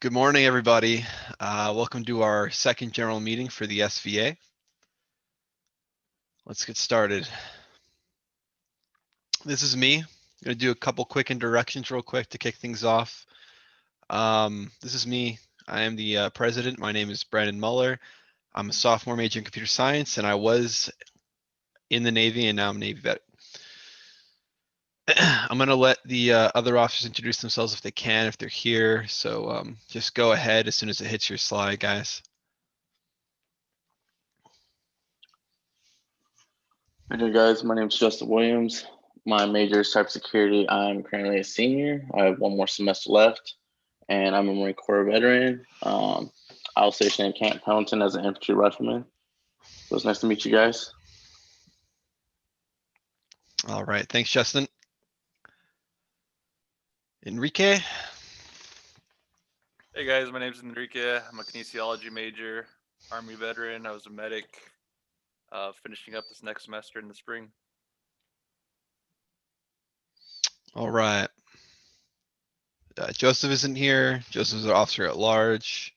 Good morning, everybody. Welcome to our second general meeting for the SVA. Let's get started. This is me. I'm going to do a couple quick introductions real quick to kick things off. This is me. I am the president. My name is Brandon Muller. I'm a sophomore major in computer science, and I was in the Navy, and now I'm a Navy vet. I'm going to let the other officers introduce themselves if they can, if they're here. So just go ahead as soon as it hits your slide, guys. Hey guys, my name is Justin Williams. My major is cybersecurity. I'm currently a senior. I have one more semester left, and I'm a Marine Corps veteran. I was stationed in Camp Pendleton as an infantry rifleman. So it's nice to meet you guys. All right, thanks, Justin. Enrique. Hey guys, my name is Enrique. I'm a kinesiology major, Army veteran. I was a medic, finishing up this next semester in the spring. All right. Joseph isn't here. Joseph's an officer at large.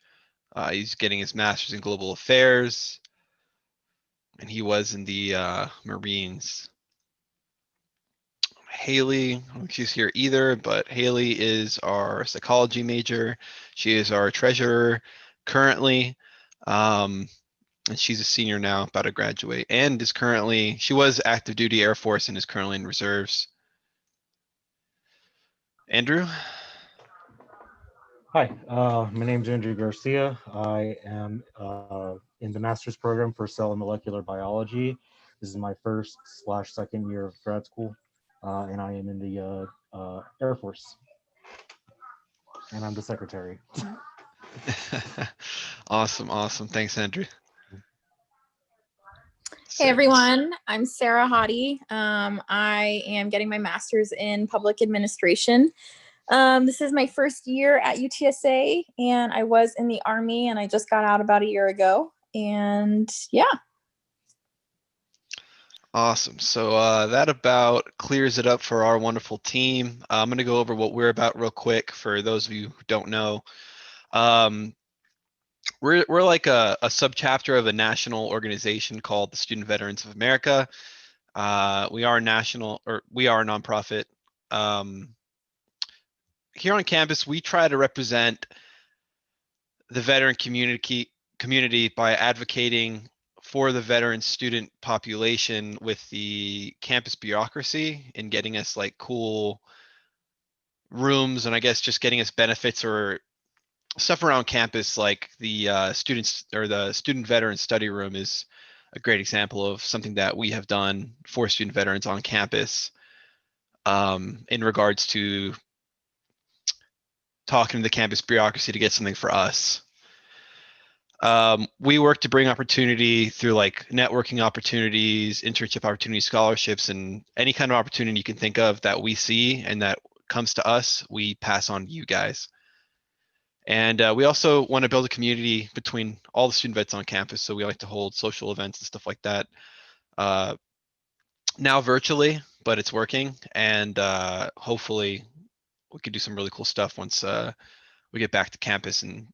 He's getting his master's in global affairs, and he was in the Marines. Haley, I don't think she's here either, but Haley is our psychology major. She is our treasurer currently, and she's a senior now, about to graduate, and is currently, she was active duty Air Force and is currently in reserves. Andrew? Hi, my name is Andrew Garcia. I am in the master's program for cell and molecular biology. This is my first/second year of grad school, and I am in the Air Force, and I'm the secretary. Awesome. Thanks, Andrew. Hey everyone, I'm Sarah Hottie. I am getting my master's in public administration. This is my first year at UTSA, and I was in the Army, and I just got out about a year ago. And yeah. Awesome. So that about clears it up for our wonderful team. I'm going to go over what we're about real quick for those of you who don't know. We're like a subchapter of a national organization called the Student Veterans of America. We are a nonprofit. Here on campus, we try to represent the veteran community by advocating for the veteran student population with the campus bureaucracy and getting us like cool rooms, and I guess just getting us benefits or stuff around campus, like the students or the student veteran study room is a great example of something that we have done for student veterans on campus in regards to talking to the campus bureaucracy to get something for us. We work to bring opportunity through like networking opportunities, internship opportunities, scholarships, and any kind of opportunity you can think of that we see and that comes to us, we pass on to you guys. And we also want to build a community between all the student vets on campus. So we like to hold social events and stuff like that. Now virtually, but it's working. And hopefully we can do some really cool stuff once we get back to campus and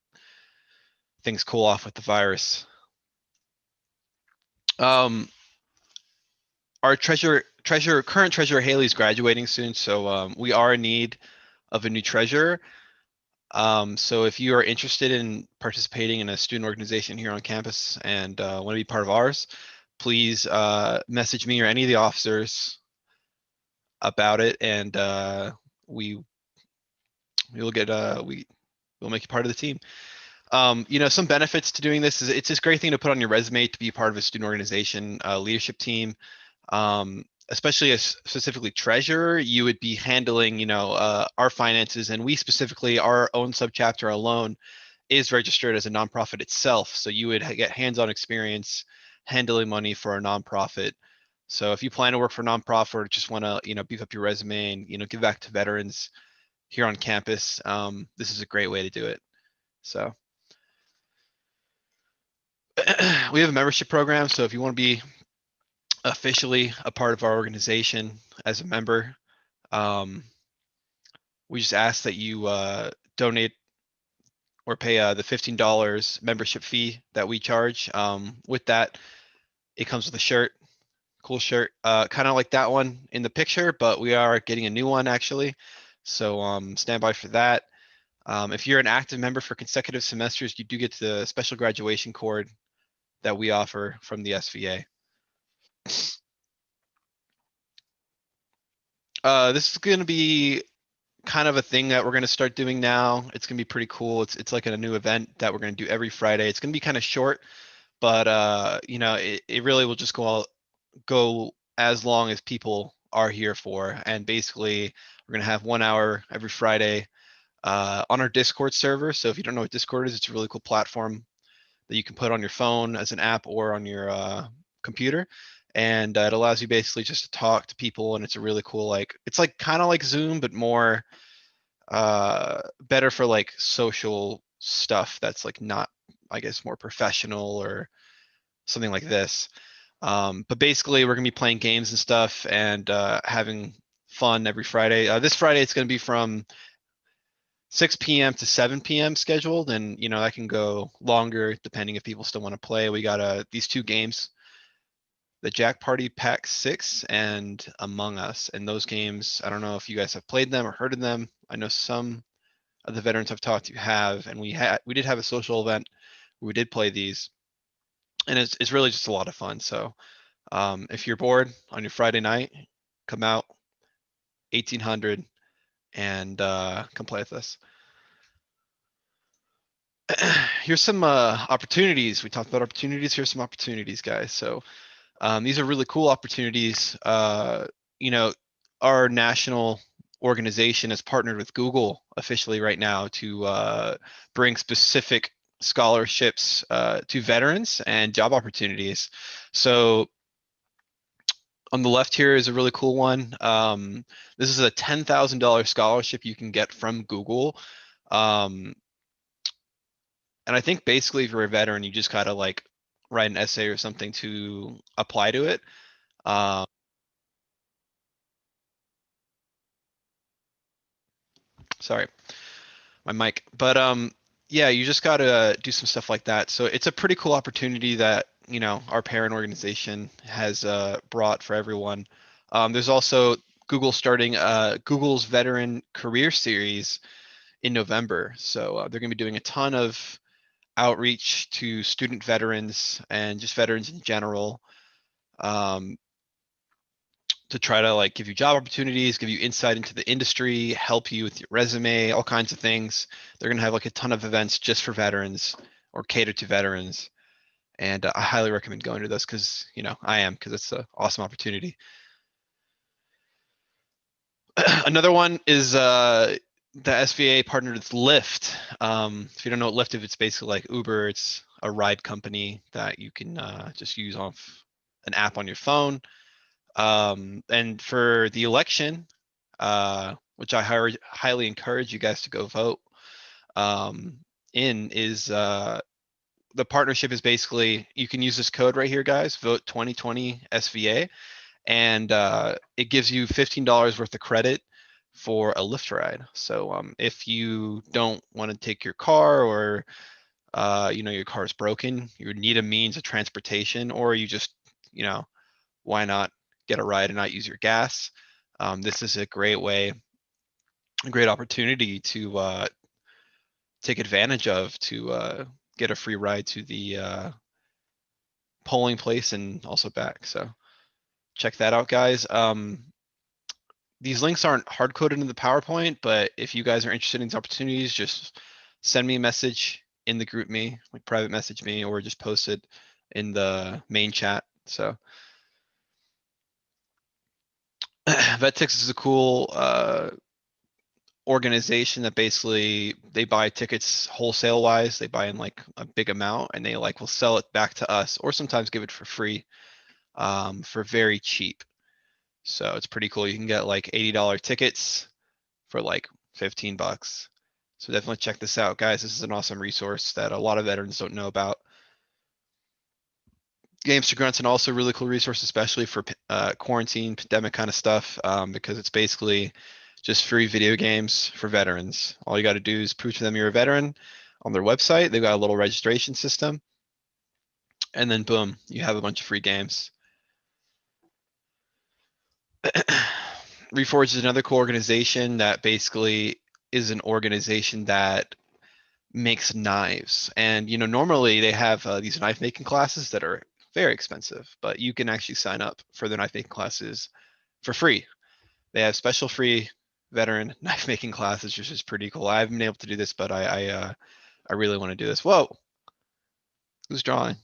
things cool off with the virus. Our current treasurer Haley is graduating soon, so we are in need of a new treasurer. So if you are interested in participating in a student organization here on campus and want to be part of ours, please message me or any of the officers about it, and we'll make you part of the team. Some benefits to doing this is it's this great thing to put on your resume to be part of a student organization, leadership team. Especially as specifically treasurer, you would be handling, our finances, and we specifically, our own subchapter alone is registered as a nonprofit itself. So you would get hands-on experience handling money for a nonprofit. So if you plan to work for a nonprofit or just want to, beef up your resume and, give back to veterans here on campus, this is a great way to do it. So we have a membership program. So if you want to be officially a part of our organization as a member, we just ask that you donate or pay the $15 membership fee that we charge. With that, it comes with a shirt, cool shirt, kind of like that one in the picture, but we are getting a new one actually. So stand by for that. If you're an active member for consecutive semesters, you do get the special graduation cord that we offer from the SVA. This is going to be kind of a thing that we're going to start doing now. It's going to be pretty cool. It's like a new event that we're going to do every Friday. It's going to be kind of short, but you know, it really will just go as long as people are here for. And basically, we're going to have 1 hour every Friday on our Discord server. So if you don't know what Discord is, it's a really cool platform that you can put on your phone as an app or on your computer. And it allows you basically just to talk to people, and it's a really cool, like, it's like kind of like Zoom, but more better for like social stuff that's like not, I guess, more professional or something like this. But basically, we're gonna be playing games and stuff and having fun every Friday. This Friday, it's gonna be from 6 p.m. to 7 p.m. scheduled, and you know that can go longer depending if people still want to play. We got these two games, the Jack Party Pack 6 and Among Us, and those games, I don't know if you guys have played them or heard of them. I know some of the veterans I've talked to have, and we did have a social event where we did play these, and it's really just a lot of fun. So if you're bored on your Friday night, come out 1800 and come play with us. Here's some opportunities. We talked about opportunities. Here's some opportunities, guys. So these are really cool opportunities. You know, our national organization has partnered with Google officially right now to bring specific scholarships to veterans and job opportunities. So on the left here is a really cool one. This is a $10,000 scholarship you can get from Google. And I think basically if you're a veteran, you just gotta like write an essay or something to apply to it. Sorry, my mic. But yeah, you just gotta do some stuff like that. So it's a pretty cool opportunity that, you know, our parent organization has brought for everyone. There's also Google starting Google's Veteran Career Series in November. So they're gonna be doing a ton of outreach to student veterans and just veterans in general, to try to like give you job opportunities, give you insight into the industry, help you with your resume, all kinds of things. They're gonna have like a ton of events just for veterans or cater to veterans. And I highly recommend going to those because, you know, because it's an awesome opportunity. Another one is the SVA partnered with Lyft. If you don't know what Lyft is, it's basically like Uber. It's a ride company that you can just use off an app on your phone. And for the election, which I highly encourage you guys to go vote, is the partnership is basically, you can use this code right here, guys, vote 2020 SVA, and it gives you $15 worth of credit for a Lyft ride. So if you don't want to take your car, or you know, your car is broken, you need a means of transportation, or you just, you know, why not get a ride and not use your gas? This is a great way, a great opportunity to take advantage of to get a free ride to the polling place and also back. So check that out, guys. These links aren't hard coded in the PowerPoint, but if you guys are interested in these opportunities, just send me a message in the group me, like private message me, or just post it in the main chat. So VetTix is a cool organization that basically they buy tickets wholesale wise. They buy in like a big amount, and they like will sell it back to us, or sometimes give it for free, for very cheap. So it's pretty cool. You can get like $80 tickets for like 15 bucks. So definitely check this out, guys. This is an awesome resource that a lot of veterans don't know about. Games to Grunts, and also a really cool resource, especially for quarantine, pandemic kind of stuff, because it's basically just free video games for veterans. All you got to do is prove to them you're a veteran, on their website. They've got a little registration system. And then boom, you have a bunch of free games. Reforged is another cool organization that basically is an organization that makes knives. And, normally they have these knife making classes that are very expensive, but you can actually sign up for the knife making classes for free. They have special free veteran knife making classes, which is pretty cool. I haven't been able to do this, but I really want to do this. Whoa, who's drawing?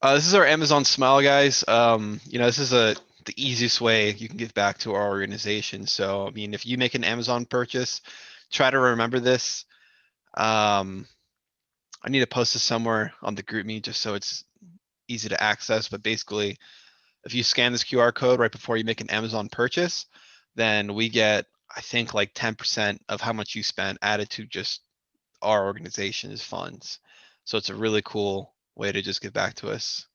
This is our Amazon Smile, guys. This is the easiest way you can give back to our organization. So, I mean, if you make an Amazon purchase, try to remember this. I need to post this somewhere on the GroupMe just so it's easy to access. But basically, if you scan this QR code right before you make an Amazon purchase, then we get, I think, like 10% of how much you spent added to just our organization's funds. So it's a really cool way to just give back to us.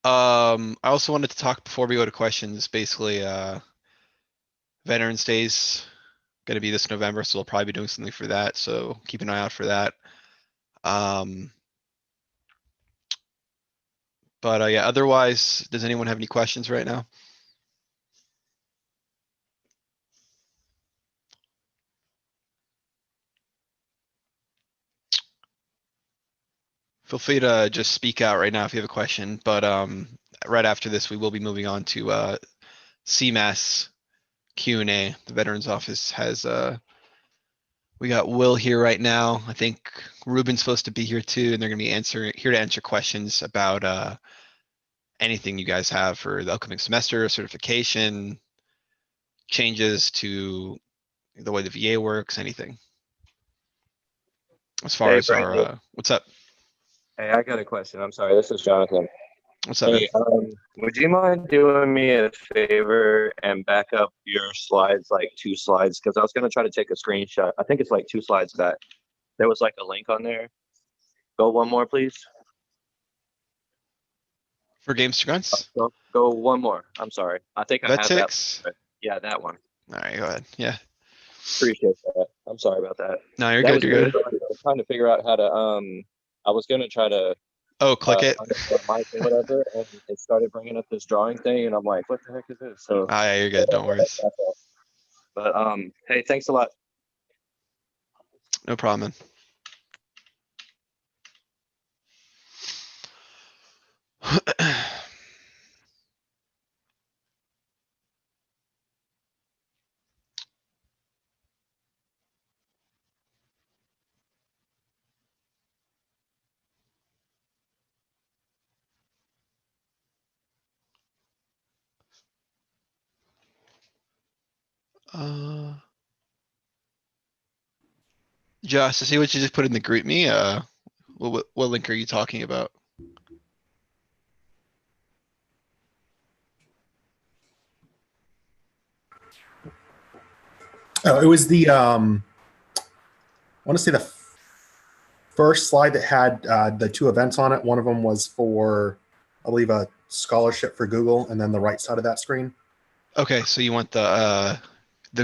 I also wanted to talk before we go to questions, basically, Veterans Day's gonna be this November, so we'll probably be doing something for that, so keep an eye out for that. But yeah, otherwise, does anyone have any questions right now? Feel free to just speak out right now if you have a question, but right after this, we will be moving on to CMAS Q&A. The Veterans Office has we got Will here right now. I think Ruben's supposed to be here too, and they're gonna be here to answer questions about anything you guys have for the upcoming semester, certification, changes to the way the VA works, anything. As far Hey, as our Brandon. what's up? Hey, I got a question. I'm sorry. This is Jonathan. What's up, man? Hey, would you mind doing me a favor and back up your slides, like 2 slides? Because I was going to try to take a screenshot. I think it's like 2 slides back. There was like a link on there. Go one more, please. For games to grunts? Go one more. I'm sorry. I think I Vet have six? that. Yeah, that one. All right, go ahead. Yeah. Appreciate that. I'm sorry about that. No, you're That good. was You're really good. hard. I was trying to figure out how to I was going to try to Oh, click it. mic or whatever, and it started bringing up this drawing thing, and I'm like, what the heck is this? So, Ah, yeah, you're good. Don't worry. but hey, thanks a lot. No problem, man. Josh, to see what you just put in the group me, what link are you talking about? Oh, it was the I want to say the first slide that had the 2 events on it. One of them was for, I believe, a scholarship for Google, and then the right side of that screen. Okay, so you want the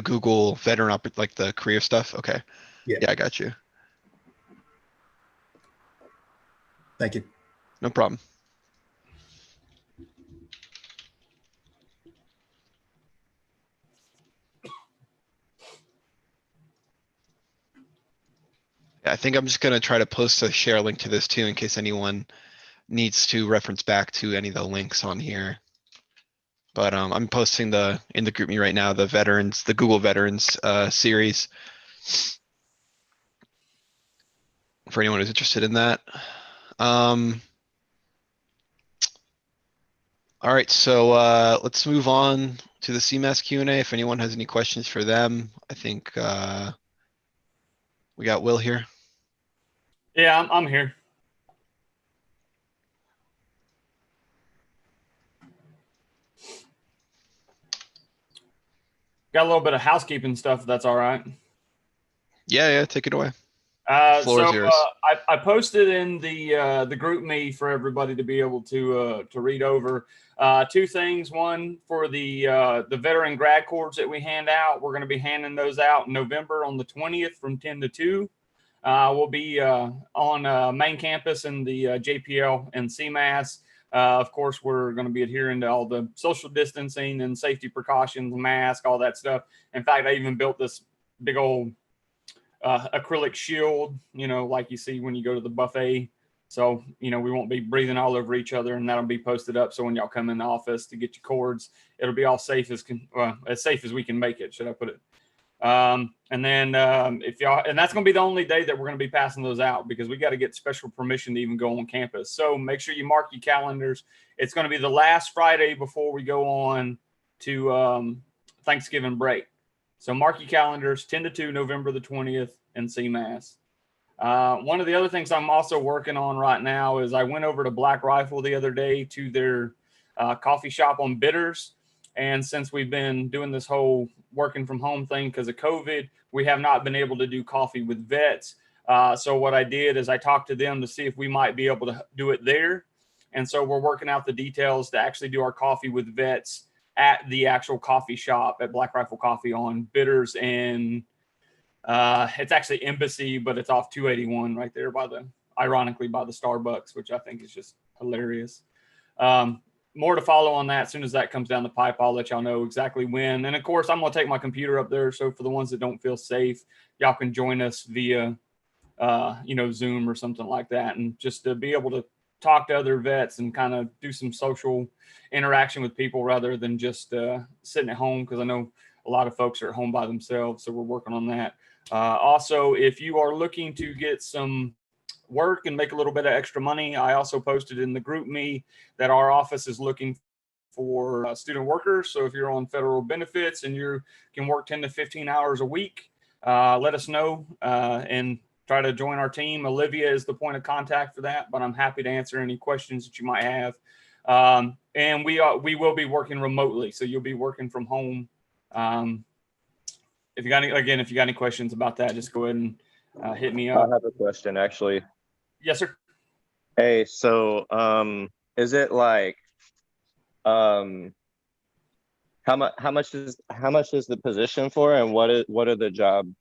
Google veteran like the career stuff? Okay. Yeah. Yeah, I got you. Thank you. No problem. Yeah, I think I'm just gonna try to post a share link to this too, in case anyone needs to reference back to any of the links on here. But I'm posting in the group me right now, the Google Veterans series. For anyone who's interested in that. All right, so let's move on to the CMAS Q&A. If anyone has any questions for them, I think we got Will here. Yeah, I'm here. Got a little bit of housekeeping stuff, if that's all right. Yeah, take it away. Floor is yours. I posted in the group me for everybody to be able to read over. Two things. One, for the veteran grad cords that we hand out, we're going to be handing those out in November on the 20th from 10 to 2. We'll be on main campus in the JPL and CMAS. Of course, we're going to be adhering to all the social distancing and safety precautions, mask, all that stuff. In fact, I even built this big old acrylic shield, like you see when you go to the buffet. So, we won't be breathing all over each other, and that'll be posted up. So when y'all come in the office to get your cords, it'll be all safe as safe as we can make it, should I put it. And then if y'all, and that's going to be the only day that we're going to be passing those out, because we got to get special permission to even go on campus. So make sure you mark your calendars. It's going to be the last Friday before we go on to Thanksgiving break. So mark your calendars, 10 to 2, November the 20th in CMAS. One of the other things I'm also working on right now is I went over to Black Rifle the other day to their coffee shop on Bitters. And since we've been doing this whole working from home thing because of COVID, we have not been able to do coffee with vets. So what I did is I talked to them to see if we might be able to do it there. And so we're working out the details to actually do our coffee with vets at the actual coffee shop at Black Rifle Coffee on Bitters, and it's actually Embassy, but it's off 281 right there ironically by the Starbucks, which I think is just hilarious. More to follow on that. As soon as that comes down the pipe, I'll let y'all know exactly when. And of course, I'm going to take my computer up there. So for the ones that don't feel safe, y'all can join us via, Zoom or something like that. And just to be able to talk to other vets and kind of do some social interaction with people rather than just sitting at home. Because I know a lot of folks are at home by themselves. So we're working on that. Also, if you are looking to get some work and make a little bit of extra money, I also posted in the group me that our office is looking for student workers. So if you're on federal benefits and you can work 10 to 15 hours a week, let us know and try to join our team. Olivia is the point of contact for that, but I'm happy to answer any questions that you might have. And we will be working remotely, so you'll be working from home. If you got any questions about that, just go ahead and hit me up. I have a question, actually. Yes, sir. Hey, so is it like how much is the position for, and what are the job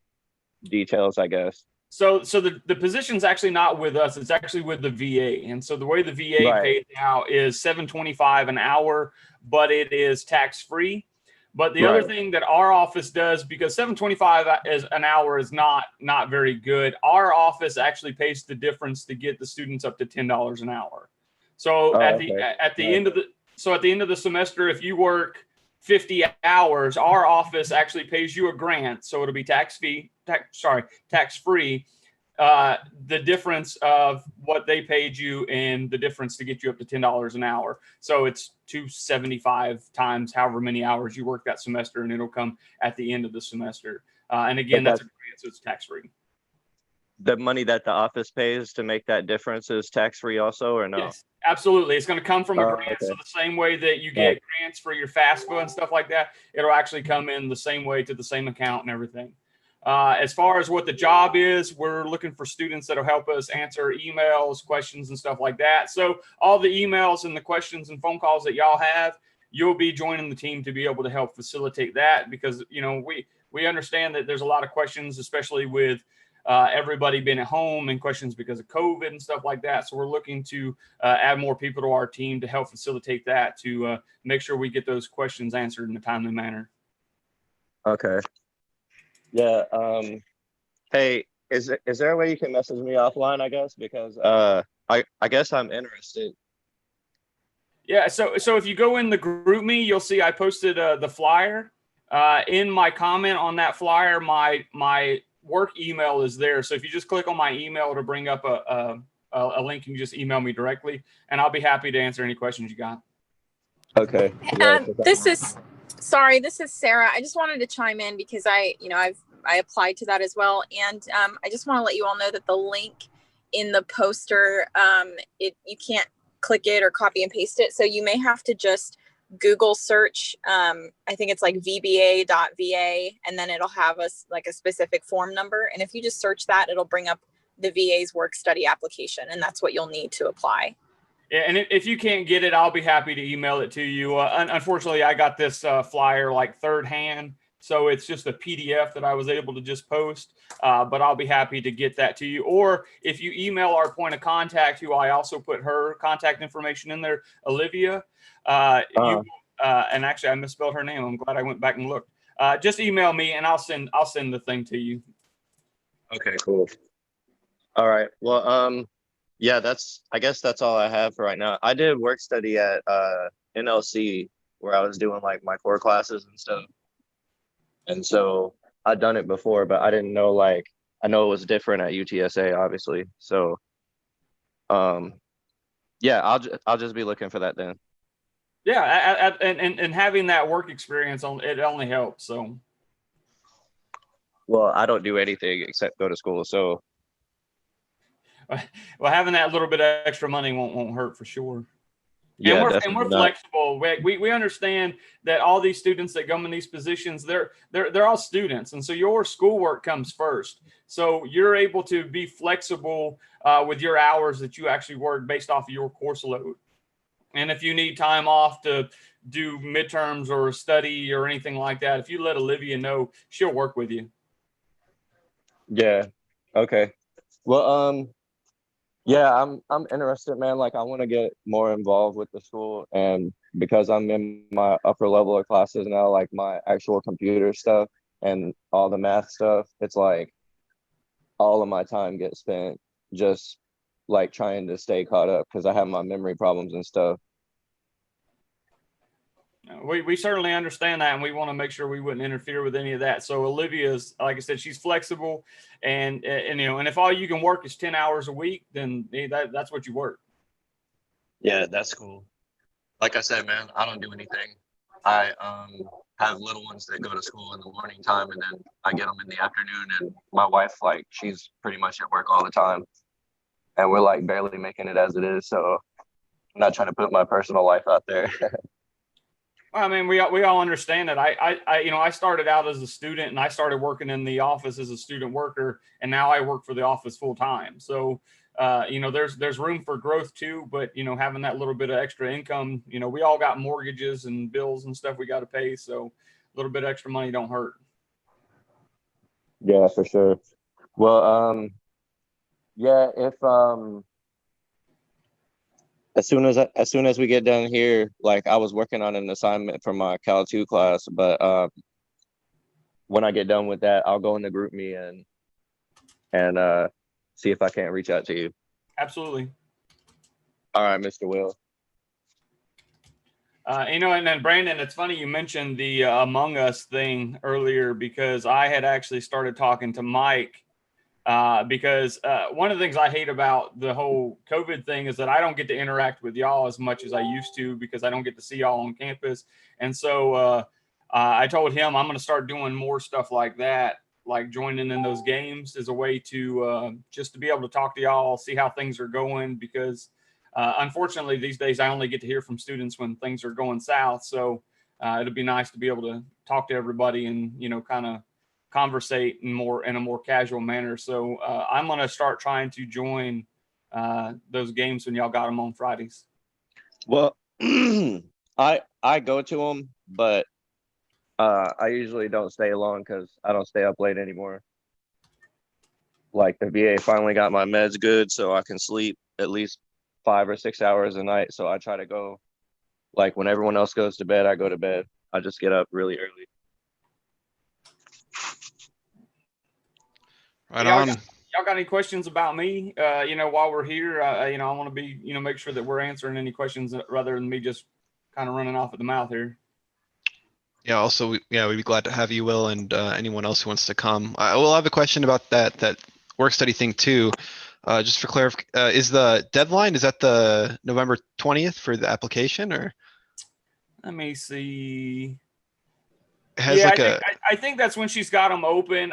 details, I guess? So the position's actually not with us, it's actually with the VA. And so the way the VA pays now is $7.25 an hour, but it is tax-free. But the other thing that our office does, because $7.25 is an hour is not very good, our office actually pays the difference to get the students up to $10 an hour. So at the end of the semester, if you work 50 hours, our office actually pays you a grant, so it'll be tax-free. The difference of what they paid you and the difference to get you up to $10 an hour. So it's $275 times however many hours you work that semester, and it'll come at the end of the semester. And again, that's a grant, so it's tax-free. The money that the office pays to make that difference is tax-free also, or no? Yes, absolutely. It's going to come from a grant. Okay. So the same way that you get grants for your FAFSA and stuff like that, it'll actually come in the same way to the same account and everything. As far as what the job is, we're looking for students that'll help us answer emails, questions, and stuff like that. So all the emails and the questions and phone calls that y'all have, you'll be joining the team to be able to help facilitate that, because we understand that there's a lot of questions, especially with everybody being at home, and questions because of COVID and stuff like that. So we're looking to add more people to our team to help facilitate that, to make sure we get those questions answered in a timely manner. Okay. Yeah. Hey, is there a way you can message me offline, I guess? Because I guess I'm interested. Yeah, so if you go in the group me, you'll see I posted the flyer. In my comment on that flyer, my work email is there. So if you just click on my email, it'll bring up a link, and you just email me directly, and I'll be happy to answer any questions you got. Okay. This is Sarah. I just wanted to chime in because I applied to that as well. And I just want to let you all know that the link in the poster, you can't click it or copy and paste it. So you may have to just Google search. I think it's like VBA.va, and then it'll have a specific form number. And if you just search that, it'll bring up the VA's work study application, and that's what you'll need to apply. Yeah, and if you can't get it, I'll be happy to email it to you. Unfortunately, I got this flyer like third hand, so it's just a PDF that I was able to just post. But I'll be happy to get that to you. Or if you email our point of contact, who I also put her contact information in there, Olivia. And actually, I misspelled her name. I'm glad I went back and looked. Just email me, and I'll send the thing to you. Okay, cool. All right. Well, yeah, I guess that's all I have for right now. I did work study at NLC where I was doing like my core classes and stuff. And so I'd done it before, but I didn't know, like, I know it was different at UTSA, obviously. So yeah, I'll just be looking for that then. Yeah, and having that work experience, it only helps. So, well, I don't do anything except go to school. So, well, having that little bit of extra money won't hurt for sure. Yeah, and we're flexible. We understand that all these students that come in these positions, they're all students, and so your schoolwork comes first. So you're able to be flexible with your hours that you actually work based off of your course load. And if you need time off to do midterms or study or anything like that, if you let Olivia know, she'll work with you. Yeah. Okay. Well, yeah, I'm interested, man. Like, I want to get more involved with the school, and because I'm in my upper level of classes now, like my actual computer stuff and all the math stuff, it's like all of my time gets spent just like trying to stay caught up because I have my memory problems and stuff. We certainly understand that, and we want to make sure we wouldn't interfere with any of that. So Olivia's, like I said, she's flexible, and if all you can work is 10 hours a week, then that's what you work. Yeah, that's cool. Like I said, man, I don't do anything. I have little ones that go to school in the morning time, and then I get them in the afternoon. And my wife, like, she's pretty much at work all the time, and we're like barely making it as it is. So I'm not trying to put my personal life out there. I mean, we all understand that. I started out as a student, and I started working in the office as a student worker, and now I work for the office full time. So, there's room for growth too. But having that little bit of extra income, we all got mortgages and bills and stuff we got to pay. So, a little bit of extra money don't hurt. Yeah, for sure. Well, yeah, if as soon as we get done here, like, I was working on an assignment for my Cal 2 class, but when I get done with that, I'll go in the group me and see if I can't reach out to you. Absolutely. All right, Mr. Will. And then Brandon, it's funny you mentioned the Among Us thing earlier, because I had actually started talking to Mike. Because one of the things I hate about the whole COVID thing is that I don't get to interact with y'all as much as I used to, because I don't get to see y'all on campus. And so I told him I'm going to start doing more stuff like that, like joining in those games as a way to just to be able to talk to y'all, see how things are going, because unfortunately these days I only get to hear from students when things are going south. So it'd be nice to be able to talk to everybody and, kind of conversate in a more casual manner. So I'm going to start trying to join those games when y'all got them on Fridays. Well, I go to them, but I usually don't stay long because I don't stay up late anymore. Like, the VA finally got my meds good, so I can sleep at least 5 or 6 hours a night. So I try to go, like, when everyone else goes to bed, I go to bed. I just get up really early. Right on. Y'all got any questions about me? While we're here, I want to be, make sure that we're answering any questions rather than me just kind of running off at the mouth here. Yeah. Also, we'd be glad to have you, Will, and anyone else who wants to come. I will have a question about that work study thing too. Just for clarification, is the deadline, is that the November 20th for the application, or? Let me see. I think that's when she's got them open.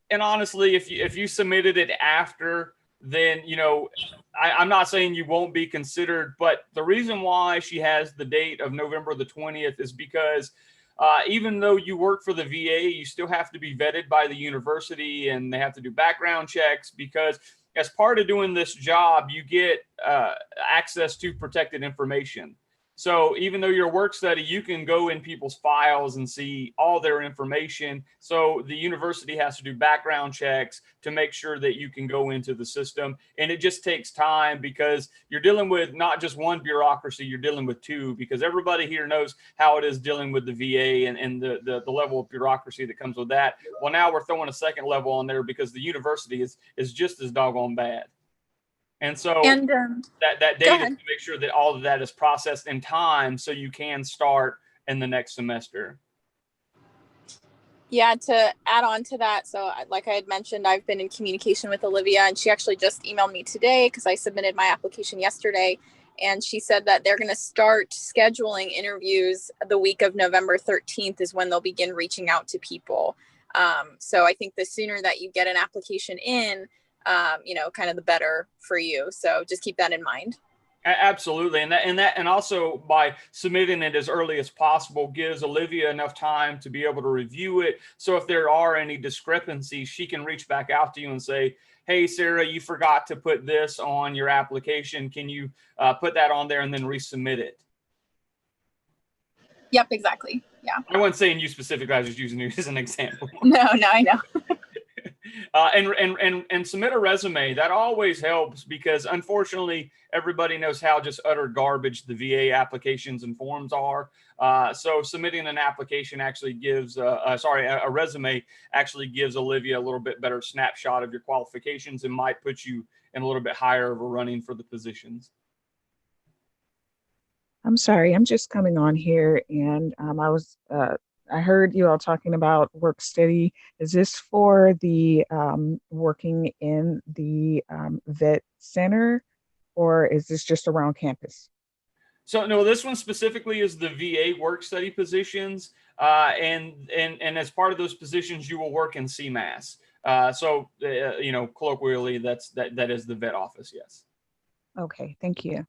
And honestly, if you submitted it after, then I'm not saying you won't be considered, but the reason why she has the date of November the 20th is because even though you work for the VA, you still have to be vetted by the university, and they have to do background checks, because as part of doing this job, you get access to protected information. So even though you're a work study, you can go in people's files and see all their information. So the university has to do background checks to make sure that you can go into the system. And it just takes time, because you're dealing with not just one bureaucracy, you're dealing with two, because everybody here knows how it is dealing with the VA and the level of bureaucracy that comes with that. Well, now we're throwing a second level on there, because the university is just as doggone bad. And so that data to make sure that all of that is processed in time, so you can start in the next semester. Yeah, to add on to that, so like I had mentioned, I've been in communication with Olivia, and she actually just emailed me today, because I submitted my application yesterday, and she said that they're going to start scheduling interviews the week of November 13th is when they'll begin reaching out to people. So I think the sooner that you get an application in, kind of the better for you. So just keep that in mind. Absolutely. And also by submitting it as early as possible gives Olivia enough time to be able to review it. So if there are any discrepancies, she can reach back out to you and say, hey, Sarah, you forgot to put this on your application. Can you put that on there and then resubmit it? Yep, exactly. Yeah. I wasn't saying you specifically, I was just using you as an example. No, I know. And submit a resume. That always helps, because unfortunately everybody knows how just utter garbage the VA applications and forms are. So submitting an application actually gives a resume actually gives Olivia a little bit better snapshot of your qualifications, and might put you in a little bit higher of a running for the positions. I'm sorry, I'm just coming on here, and I heard you all talking about work study. Is this for the working in the vet center, or is this just around campus? So no, this one specifically is the VA work study positions, and as part of those positions, you will work in CMAS. Colloquially, that is the vet office. Yes. Okay, thank you.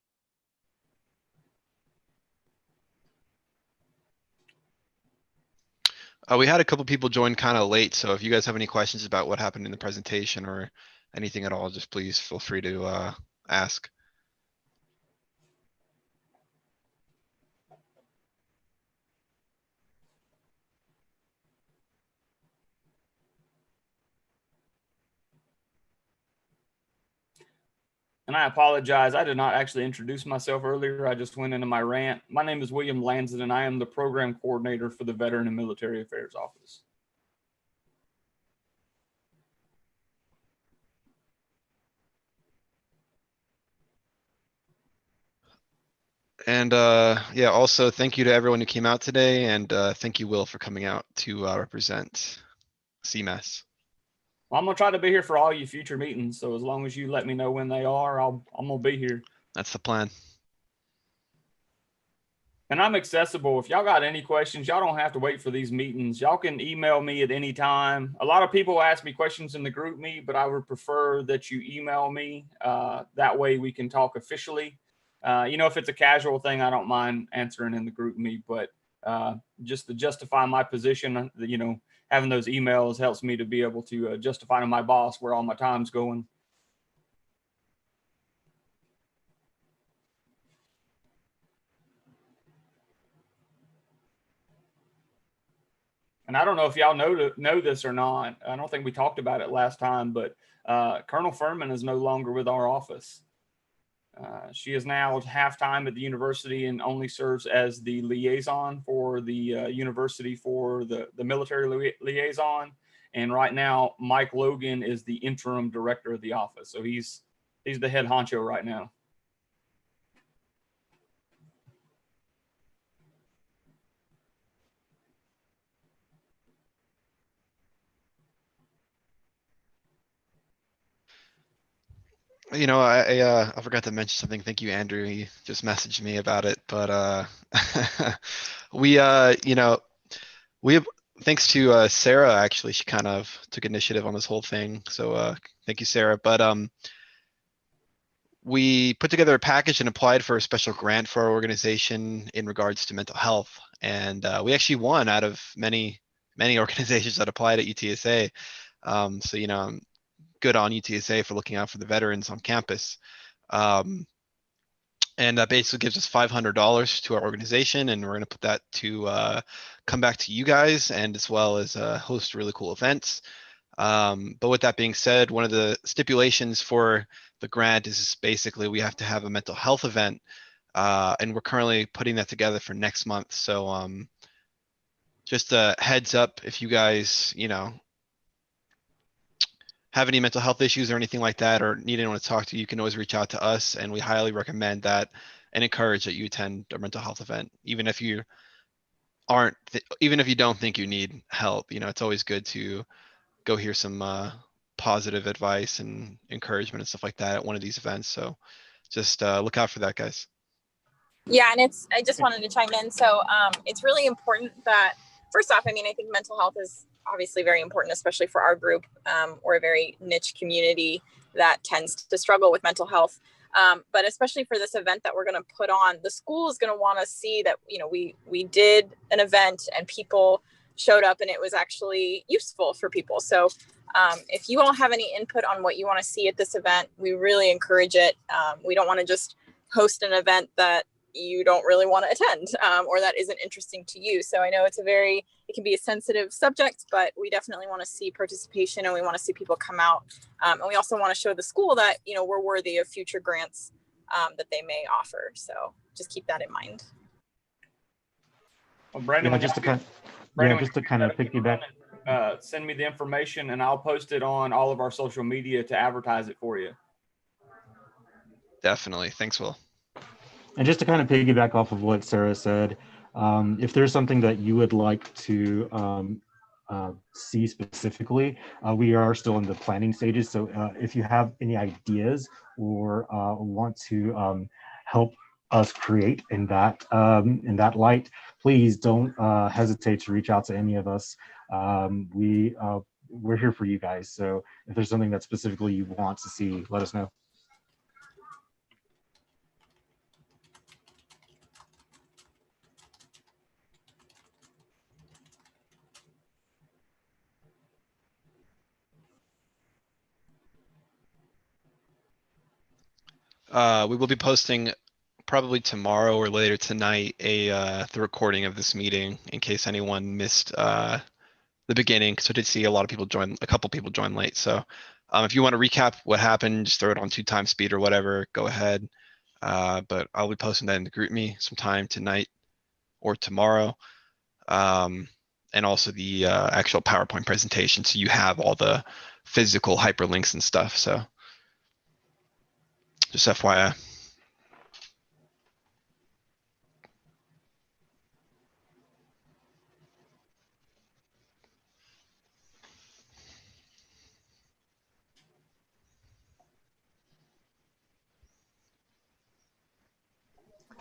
We had a couple people join kind of late, so if you guys have any questions about what happened in the presentation or anything at all, just please feel free to ask. And I apologize, I did not actually introduce myself earlier. I just went into my rant. My name is William Lansden, and I am the program coordinator for the Veteran and Military Affairs Office. And yeah, also thank you to everyone who came out today, and thank you, Will, for coming out to represent CMAS. Well, I'm gonna try to be here for all you future meetings. So as long as you let me know when they are, I'm gonna be here. That's the plan. And I'm accessible. If y'all got any questions, y'all don't have to wait for these meetings. Y'all can email me at any time. A lot of people ask me questions in the group meet, but I would prefer that you email me. That way we can talk officially. If it's a casual thing, I don't mind answering in the group meet, but just to justify my position, having those emails helps me to be able to justify to my boss where all my time's going. And I don't know if y'all know this or not. I don't think we talked about it last time, but Colonel Furman is no longer with our office. She is now half-time at the university and only serves as the liaison for the university for the military liaison. And right now, Mike Logan is the interim director of the office. So he's the head honcho right now. I forgot to mention something. Thank you, Andrew. He just messaged me about it, but we have, thanks to Sarah, actually, she kind of took initiative on this whole thing. So thank you, Sarah. But we put together a package and applied for a special grant for our organization in regards to mental health. And we actually won out of many, many organizations that applied at UTSA. So, I'm good on UTSA for looking out for the veterans on campus. And that basically gives us $500 to our organization, and we're going to put that to come back to you guys, and as well as host really cool events. But with that being said, one of the stipulations for the grant is basically we have to have a mental health event, and we're currently putting that together for next month. So just a heads up, if you guys, have any mental health issues or anything like that, or need anyone to talk to, you can always reach out to us, and we highly recommend that and encourage that you attend a mental health event, even if you even if you don't think you need help. It's always good to go hear some positive advice and encouragement and stuff like that at one of these events. So just look out for that, guys. Yeah, and I just wanted to chime in. So it's really important that, first off, I think mental health is obviously very important, especially for our group. We're a very niche community that tends to struggle with mental health. But especially for this event that we're going to put on, the school is going to want to see that, we did an event and people showed up and it was actually useful for people. So if you all have any input on what you want to see at this event, we really encourage it. We don't want to just host an event that you don't really want to attend or that isn't interesting to you. So I know it can be a sensitive subject, but we definitely want to see participation and we want to see people come out. And we also want to show the school that, we're worthy of future grants that they may offer. So just keep that in mind. Well, Brandon, just to kind of piggyback. Send me the information and I'll post it on all of our social media to advertise it for you. Definitely. Thanks, Will. And just to kind of piggyback off of what Sarah said, if there's something that you would like to see specifically, we are still in the planning stages. So if you have any ideas or want to help us create in that light, please don't hesitate to reach out to any of us. We're here for you guys. So if there's something that specifically you want to see, let us know. We will be posting probably tomorrow or later tonight the recording of this meeting in case anyone missed the beginning, because I did see a couple people join late. So if you want to recap what happened, just throw it on 2x speed or whatever, go ahead. But I'll be posting that in the group me sometime tonight or tomorrow. And also the actual PowerPoint presentation, so you have all the physical hyperlinks and stuff. So just FYI.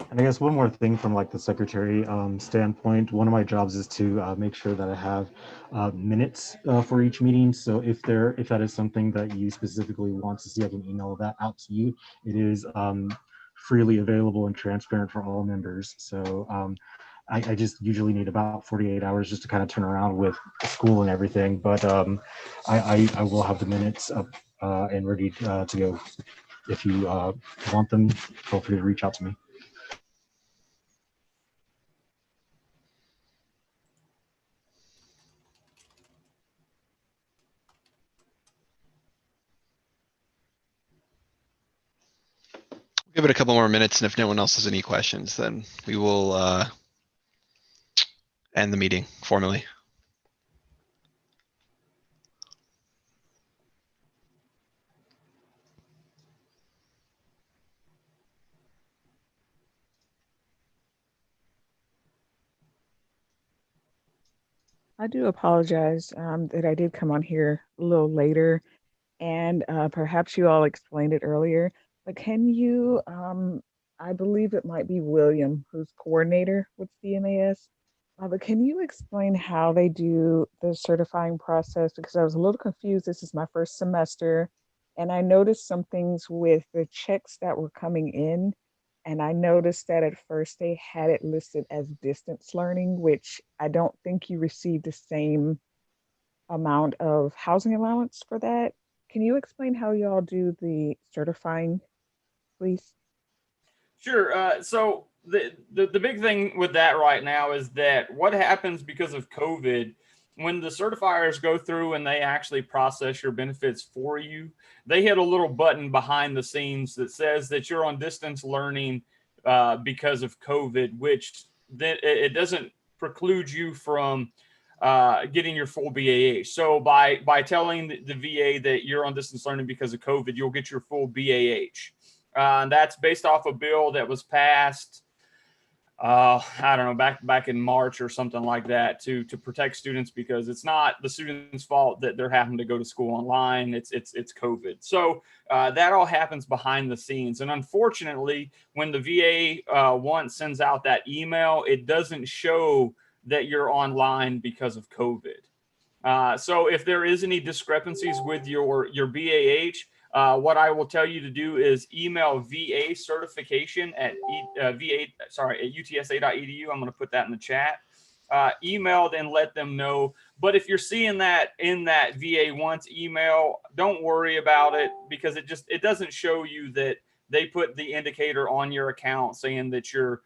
And I guess one more thing from like the secretary standpoint, one of my jobs is to make sure that I have minutes for each meeting. So if that is something that you specifically want to see, I can email that out to you. It is freely available and transparent for all members. So I just usually need about 48 hours just to kind of turn around with school and everything. But I will have the minutes up and ready to go. If you want them, feel free to reach out to me. Give it a couple more minutes, and if no one else has any questions, then we will end the meeting formally. I do apologize that I did come on here a little later, and perhaps you all explained it earlier, but can you, I believe it might be William, who's coordinator with CMAS, but can you explain how they do the certifying process? Because I was a little confused. This is my first semester, and I noticed some things with the checks that were coming in. And I noticed that at first they had it listed as distance learning, which I don't think you received the same amount of housing allowance for that. Can you explain how y'all do the certifying, please? Sure. So the big thing with that right now is that what happens because of COVID, when the certifiers go through and they actually process your benefits for you, they hit a little button behind the scenes that says that you're on distance learning because of COVID, which then it doesn't preclude you from getting your full BAH. So by telling the VA that you're on distance learning because of COVID, you'll get your full BAH. And that's based off a bill that was passed, I don't know, back in March or something like that, to protect students, because it's not the students' fault that they're having to go to school online. It's COVID. So that all happens behind the scenes. And unfortunately, when the VA once sends out that email, it doesn't show that you're online because of COVID. So if there is any discrepancies with your BAH, what I will tell you to do is email VA certification at utsa.edu. I'm going to put that in the chat. Email, then let them know. But if you're seeing that in that VA once email, don't worry about it, because it doesn't show you that they put the indicator on your account saying that you're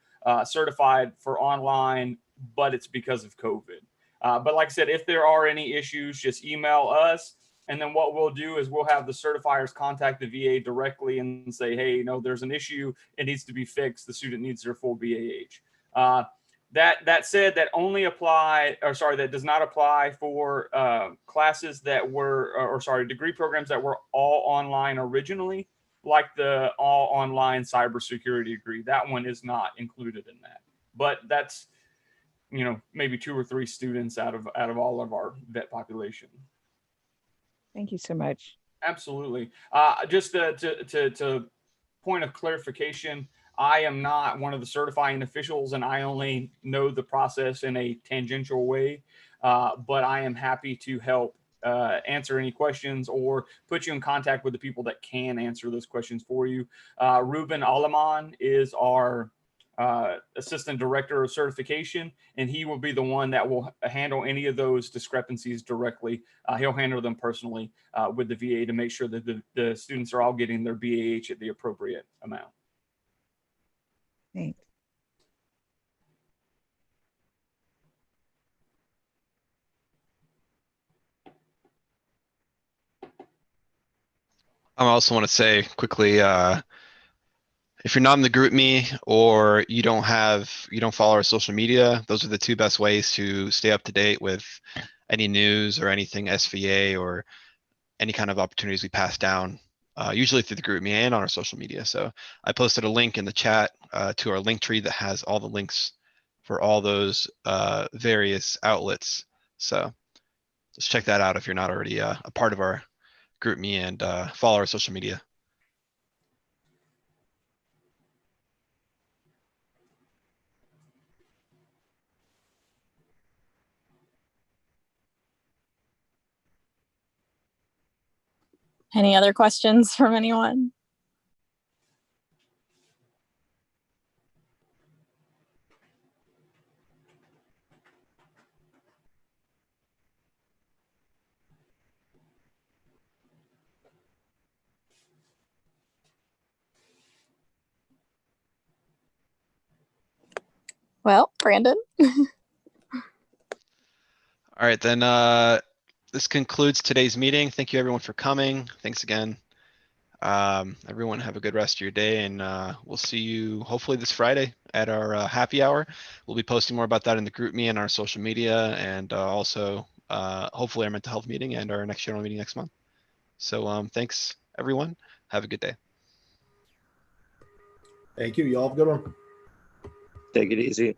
certified for online, but it's because of COVID. But like I said, if there are any issues, just email us. And then what we'll do is we'll have the certifiers contact the VA directly and say, hey, there's an issue. It needs to be fixed. The student needs their full BAH. That said, that does not apply for classes that were, degree programs that were all online originally, like the all online cybersecurity degree. That one is not included in that. But that's, maybe 2 or 3 students out of all of our vet population. Thank you so much. Absolutely. Just to point of clarification, I am not one of the certifying officials, and I only know the process in a tangential way. But I am happy to help answer any questions or put you in contact with the people that can answer those questions for you. Ruben Aleman is our assistant director of certification, and he will be the one that will handle any of those discrepancies directly. He'll handle them personally with the VA to make sure that the students are all getting their BAH at the appropriate amount. Thanks. I also want to say quickly, if you're not in the group me, or you don't follow our social media, those are the 2 best ways to stay up to date with any news or anything SVA or any kind of opportunities we pass down, usually through the group me and on our social media. So I posted a link in the chat to our link tree that has all the links for all those various outlets. So just check that out if you're not already a part of our group me, and follow our social media. Any other questions from anyone? Well, Brandon. All right, then this concludes today's meeting. Thank you everyone for coming. Thanks again. Everyone have a good rest of your day, and we'll see you hopefully this Friday at our happy hour. We'll be posting more about that in the group me and our social media, and also hopefully our mental health meeting and our next general meeting next month. So thanks everyone. Have a good day. Thank you. Y'all have a good one. Take it easy.